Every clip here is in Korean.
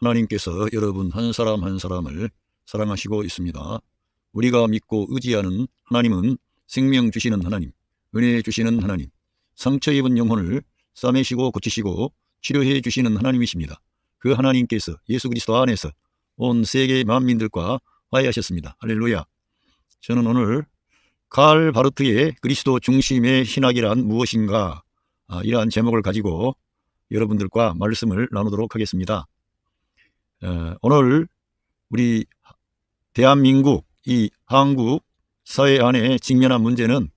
하나님께서 여러분 한 사람 한 사람을 사랑하시고 있습니다. 우리가 믿고 의지하는 하나님은 생명 주시는 하나님, 은혜 주시는 하나님, 상처 입은 영혼을 싸매시고 고치시고 치료해 주시는 하나님이십니다. 그 하나님께서 예수 그리스도 안에서 온 세계 만민들과 화해하셨습니다. 할렐루야. 저는 오늘 칼 바르트의 그리스도 중심의 신학이란 무엇인가 이러한 제목을 가지고 여러분들과 말씀을 나누도록 하겠습니다. 오늘 우리 대한민국 이 한국 사회 안에 직면한 문제는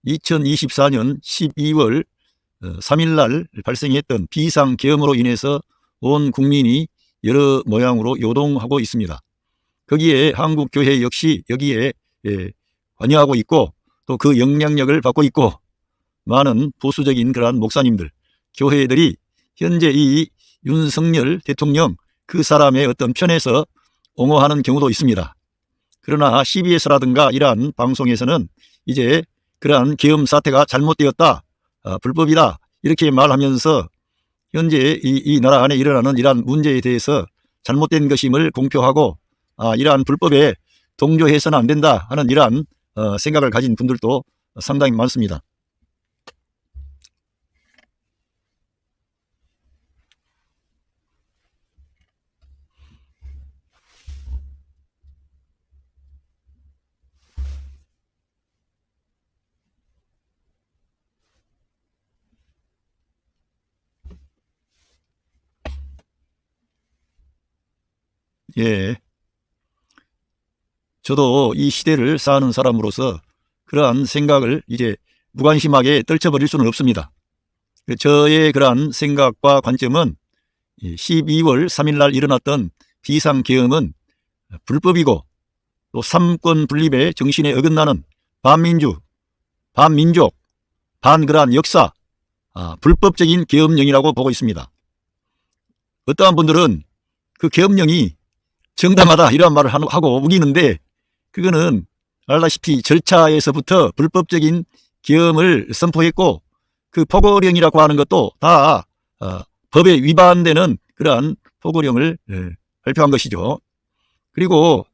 2024년 12월 3일날 발생했던 비상계엄으로 인해서 온 국민이 여러 모양으로 요동하고 있습니다. 거기에 한국교회 역시 여기에 관여하고 있고 또 그 영향력을 받고 있고 많은 보수적인 그러한 목사님들, 교회들이 현재 이 윤석열 대통령 그 사람의 어떤 편에서 옹호하는 경우도 있습니다. 그러나 CBS라든가 이러한 방송에서는 이제 그러한 계엄 사태가 잘못되었다, 불법이다 이렇게 말하면서 현재 이 나라 안에 일어나는 이러한 문제에 대해서 잘못된 것임을 공표하고 이러한 불법에 동조해서는 안 된다 하는 이러한 생각을 가진 분들도 상당히 많습니다. 예. 저도 이 시대를 사는 사람으로서 그러한 생각을 이제 무관심하게 떨쳐버릴 수는 없습니다. 저의 그러한 생각과 관점은 12월 3일 날 일어났던 비상계엄은 불법이고 또 삼권 분립의 정신에 어긋나는 반민주, 반민족, 반그러한 역사, 불법적인 계엄령이라고 보고 있습니다. 어떠한 분들은 그 계엄령이 정당하다 이런 말을 하고 우기는데 그거는 알다시피 절차에서부터 불법적인 계엄을 선포했고 그 포고령이라고 하는 것도 다 법에 위반되는 그러한 포고령을 발표한 것이죠. 그리고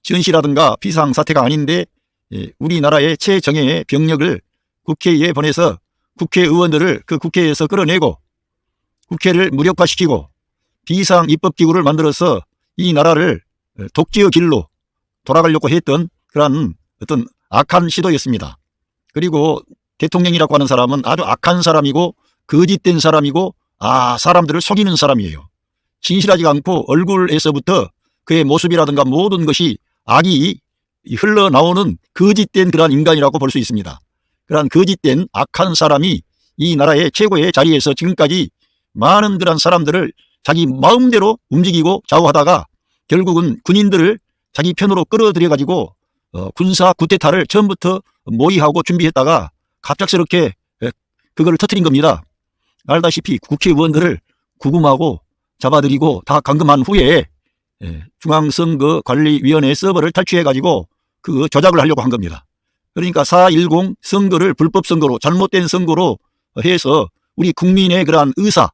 전시라든가 비상사태가 아닌데 우리나라의 최정예의 병력을 국회에 보내서 국회의원들을 그 국회에서 끌어내고 국회를 무력화시키고 비상입법기구를 만들어서 이 나라를 독재의 길로 돌아가려고 했던 그러한 어떤 악한 시도였습니다. 그리고 대통령이라고 하는 사람은 아주 악한 사람이고 거짓된 사람이고 사람들을 속이는 사람이에요. 진실하지가 않고 얼굴에서부터 그의 모습이라든가 모든 것이 악이 흘러나오는 거짓된 그러한 인간이라고 볼 수 있습니다. 그러한 거짓된 악한 사람이 이 나라의 최고의 자리에서 지금까지 많은 그러한 사람들을 자기 마음대로 움직이고 좌우하다가 결국은 군인들을 자기 편으로 끌어들여 가지고 군사 쿠데타를 처음부터 모의하고 준비했다가 갑작스럽게 그거를 터뜨린 겁니다. 알다시피 국회의원들을 구금하고 잡아들이고 다 감금한 후에 중앙선거관리위원회 서버를 탈취해 가지고 그 조작을 하려고 한 겁니다. 그러니까 4.10 선거를 불법 선거로 잘못된 선거로 해서 우리 국민의 그러한 의사,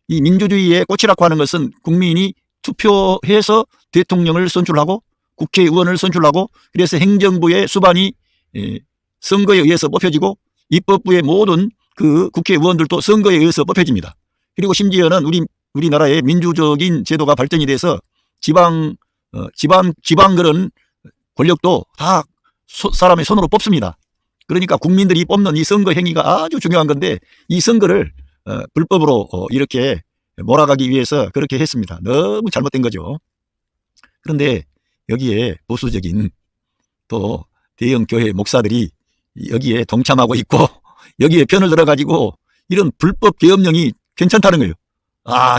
이 민주주의의 꽃이라고 하는 것은 국민이 투표해서 대통령을 선출하고 국회의원을 선출하고 그래서 행정부의 수반이 선거에 의해서 뽑혀지고 입법부의 모든 그 국회의원들도 선거에 의해서 뽑혀집니다. 그리고 심지어는 우리나라의 민주적인 제도가 발전이 돼서 지방 그런 권력도 다 사람의 손으로 뽑습니다. 그러니까 국민들이 뽑는 이 선거 행위가 아주 중요한 건데 이 선거를 불법으로 이렇게 몰아가기 위해서 그렇게 했습니다. 너무 잘못된 거죠. 그런데 여기에 보수적인 또 대형 교회 목사들이 여기에 동참하고 있고 여기에 편을 들어가지고 이런 불법 계엄령이 괜찮다는 거예요.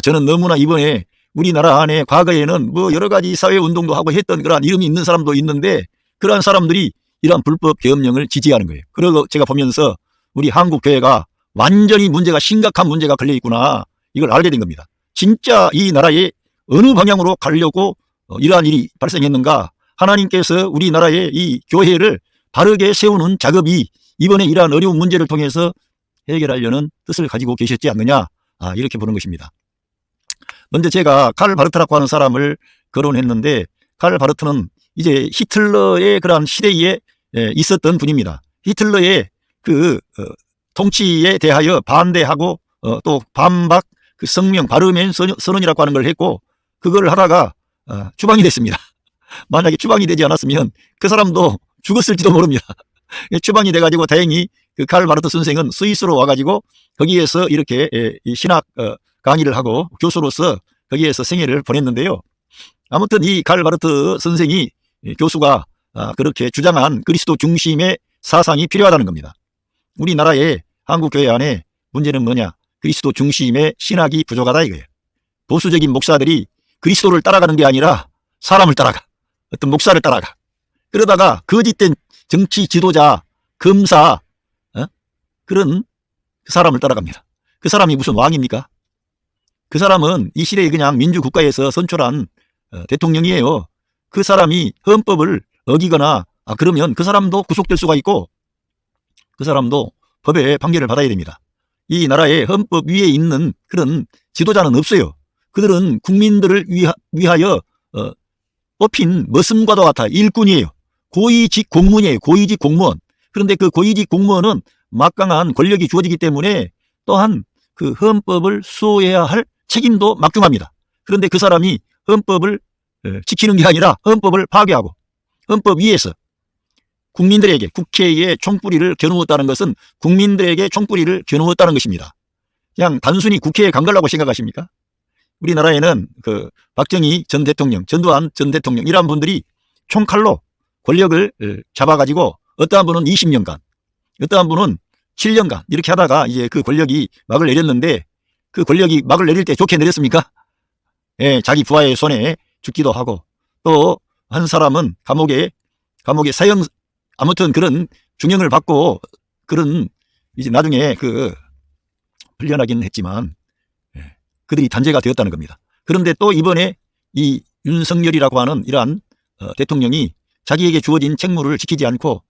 저는 너무나 이번에 우리나라 안에 과거에는 뭐 여러 가지 사회운동도 하고 했던 그러한 이름이 있는 사람도 있는데 그러한 사람들이 이러한 불법 계엄령을 지지하는 거예요. 그리고 제가 보면서 우리 한국교회가 완전히 문제가 심각한 문제가 걸려 있구나 이걸 알게 된 겁니다. 진짜 이 나라에 어느 방향으로 가려고 이러한 일이 발생했는가. 하나님께서 우리나라의 이 교회를 바르게 세우는 작업이 이번에 이러한 어려운 문제를 통해서 해결하려는 뜻을 가지고 계셨지 않느냐 이렇게 보는 것입니다. 먼저 제가 칼 바르트라고 하는 사람을 거론했는데, 칼 바르트는 이제 히틀러의 그러한 시대에 있었던 분입니다. 히틀러의 그 통치에 대하여 반대하고 또 반박 그 성명 바르멘 선언이라고 하는 걸 했고, 그걸 하다가 추방이 됐습니다. 만약에 추방이 되지 않았으면 그 사람도 죽었을지도 모릅니다. 추방이 돼가지고 다행히 그 칼 바르트 선생은 스위스로 와가지고 거기에서 이렇게 신학 강의를 하고 교수로서 거기에서 생애를 보냈는데요. 아무튼 이 칼 바르트 선생이 교수가 그렇게 주장한 그리스도 중심의 사상이 필요하다는 겁니다. 우리나라의 한국교회 안에 문제는 뭐냐? 그리스도 중심의 신학이 부족하다 이거예요. 보수적인 목사들이 그리스도를 따라가는 게 아니라 사람을 따라가. 어떤 목사를 따라가. 그러다가 거짓된 정치 지도자, 검사, 그런 사람을 따라갑니다. 그 사람이 무슨 왕입니까? 그 사람은 이 시대에 그냥 민주국가에서 선출한 대통령이에요. 그 사람이 헌법을 어기거나 그러면 그 사람도 구속될 수가 있고 그 사람도 법의 판결을 받아야 됩니다. 이 나라의 헌법 위에 있는 그런 지도자는 없어요. 그들은 국민들을 위하여 뽑힌 머슴과도 같아 일꾼이에요. 고위직 공무원이에요. 고위직 공무원. 그런데 그 고위직 공무원은 막강한 권력이 주어지기 때문에 또한 그 헌법을 수호해야 할 책임도 막중합니다. 그런데 그 사람이 헌법을 지키는 게 아니라 헌법을 파괴하고 헌법 위에서 국민들에게 국회에 총뿌리를 겨누었다는 것은 국민들에게 총뿌리를 겨누었다는 것입니다. 그냥 단순히 국회에 간 거라고 생각하십니까? 우리나라에는 그 박정희 전 대통령, 전두환 전 대통령 이런 분들이 총칼로 권력을 잡아가지고 어떠한 분은 20년간, 어떠한 분은 7년간 이렇게 하다가 이제 그 권력이 막을 내렸는데 그 권력이 막을 내릴 때 좋게 내렸습니까? 예, 자기 부하의 손에 죽기도 하고 또 한 사람은 감옥에 사형 아무튼 그런 중형을 받고 그런 이제 나중에 그 풀려나긴 했지만 그들이 단죄가 되었다는 겁니다. 그런데 또 이번에 이 윤석열이라고 하는 이러한 대통령이 자기에게 주어진 책무를 지키지 않고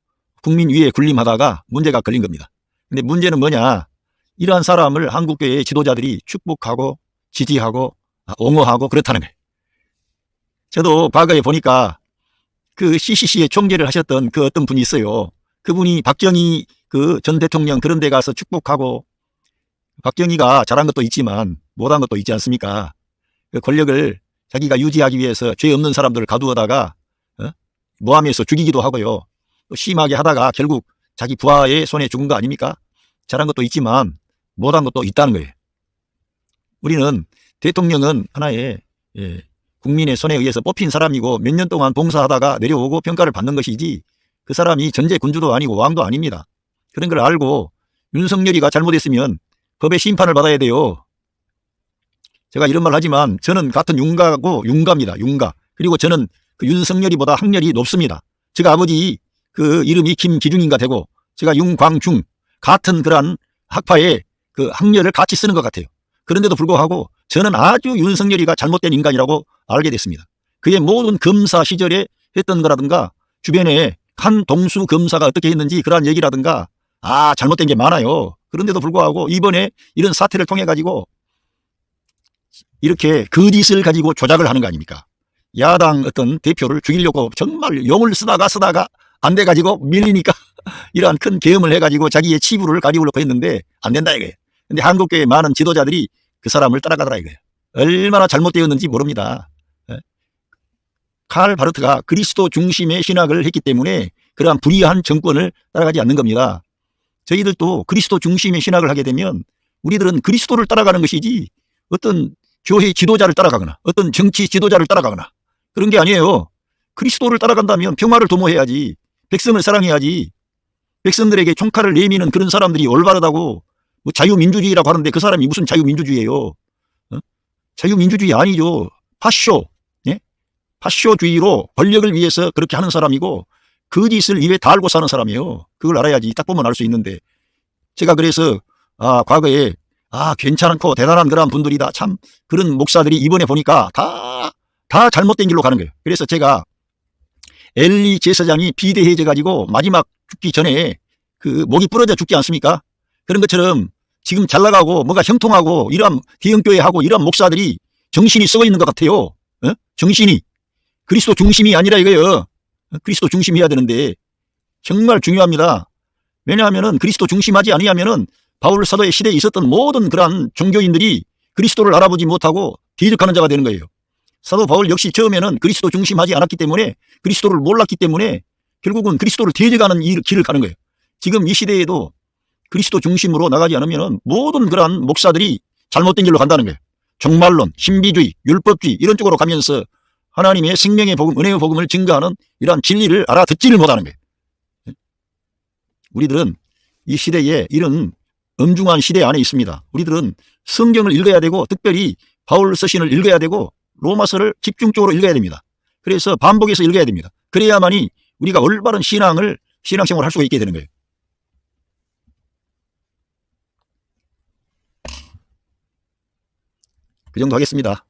국민 위에 군림하다가 문제가 걸린 겁니다. 근데 문제는 뭐냐? 이러한 사람을 한국교회의 지도자들이 축복하고 지지하고 옹호하고 그렇다는 거예요. 저도 과거에 보니까 그 CCC의 총재를 하셨던 그 어떤 분이 있어요. 그분이 박정희 그 전 대통령 그런 데 가서 축복하고 박정희가 잘한 것도 있지만 못한 것도 있지 않습니까? 그 권력을 자기가 유지하기 위해서 죄 없는 사람들을 가두어다가 모함해서 죽이기도 하고요. 또 심하게 하다가 결국 자기 부하의 손에 죽은 거 아닙니까? 잘한 것도 있지만 못한 것도 있다는 거예요. 우리는 대통령은 하나의 국민의 손에 의해서 뽑힌 사람이고 몇 년 동안 봉사하다가 내려오고 평가를 받는 것이지 그 사람이 전제 군주도 아니고 왕도 아닙니다. 그런 걸 알고 윤석열이가 잘못했으면 법의 심판을 받아야 돼요. 제가 이런 말 하지만 저는 같은 윤가고 윤가입니다. 윤가. 그리고 저는 그 윤석열이보다 학렬이 높습니다. 제가 아버지 그 이름이 김기중인가 되고 제가 윤광중 같은 그런 학파의 그 학렬을 같이 쓰는 것 같아요. 그런데도 불구하고 저는 아주 윤석열이가 잘못된 인간이라고 알게 됐습니다. 그의 모든 검사 시절에 했던 거라든가 주변에 한동수 검사가 어떻게 했는지 그러한 얘기라든가 잘못된 게 많아요. 그런데도 불구하고 이번에 이런 사태를 통해 가지고 이렇게 거짓을 가지고 조작을 하는 거 아닙니까? 야당 어떤 대표를 죽이려고 정말 용을 쓰다가 안 돼가지고 밀리니까 이러한 큰 계엄을 해가지고 자기의 치부를 가리우려고 했는데 안 된다 이거예요. 근데 한국교회 많은 지도자들이 그 사람을 따라가더라 이거예요. 얼마나 잘못되었는지 모릅니다. 칼 바르트가 그리스도 중심의 신학을 했기 때문에 그러한 불의한 정권을 따라가지 않는 겁니다. 저희들도 그리스도 중심의 신학을 하게 되면 우리들은 그리스도를 따라가는 것이지 어떤 교회 지도자를 따라가거나 어떤 정치 지도자를 따라가거나 그런 게 아니에요. 그리스도를 따라간다면 평화를 도모해야지. 백성을 사랑해야지. 백성들에게 총칼을 내미는 그런 사람들이 올바르다고 뭐 자유민주주의라고 하는데 그 사람이 무슨 자유민주주의예요. 자유민주주의 아니죠. 파쇼. 예? 파쇼주의로 권력을 위해서 그렇게 하는 사람이고 거짓을 입에 달고 사는 사람이에요. 그걸 알아야지. 딱 보면 알 수 있는데 제가 그래서 과거에 괜찮고 대단한 그런 분들이다. 참 그런 목사들이 이번에 보니까 다 잘못된 길로 가는 거예요. 그래서 제가 엘리 제사장이 비대해져 가지고 마지막 죽기 전에 그 목이 부러져 죽지 않습니까? 그런 것처럼 지금 잘 나가고 뭐가 형통하고 이런 대형교회하고 이런 목사들이 정신이 썩어 있는 것 같아요. 정신이. 그리스도 중심이 아니라 이거예요. 그리스도 중심이어야 되는데 정말 중요합니다. 왜냐하면은 그리스도 중심하지 아니하면은 바울 사도의 시대에 있었던 모든 그러한 종교인들이 그리스도를 알아보지 못하고 대적하는 자가 되는 거예요. 사도 바울 역시 처음에는 그리스도 중심하지 않았기 때문에 그리스도를 몰랐기 때문에 결국은 그리스도를 대적하는 길을 가는 거예요. 지금 이 시대에도 그리스도 중심으로 나가지 않으면 모든 그러한 목사들이 잘못된 길로 간다는 거예요. 종말론, 신비주의, 율법주의 이런 쪽으로 가면서 하나님의 생명의 복음, 은혜의 복음을 증거하는 이러한 진리를 알아듣지를 못하는 거예요. 우리들은 이 시대에 이런 엄중한 시대 안에 있습니다. 우리들은 성경을 읽어야 되고 특별히 바울 서신을 읽어야 되고 로마서를 집중적으로 읽어야 됩니다. 그래서 반복해서 읽어야 됩니다. 그래야만이 우리가 올바른 신앙생활을 할 수가 있게 되는 거예요. 그 정도 하겠습니다.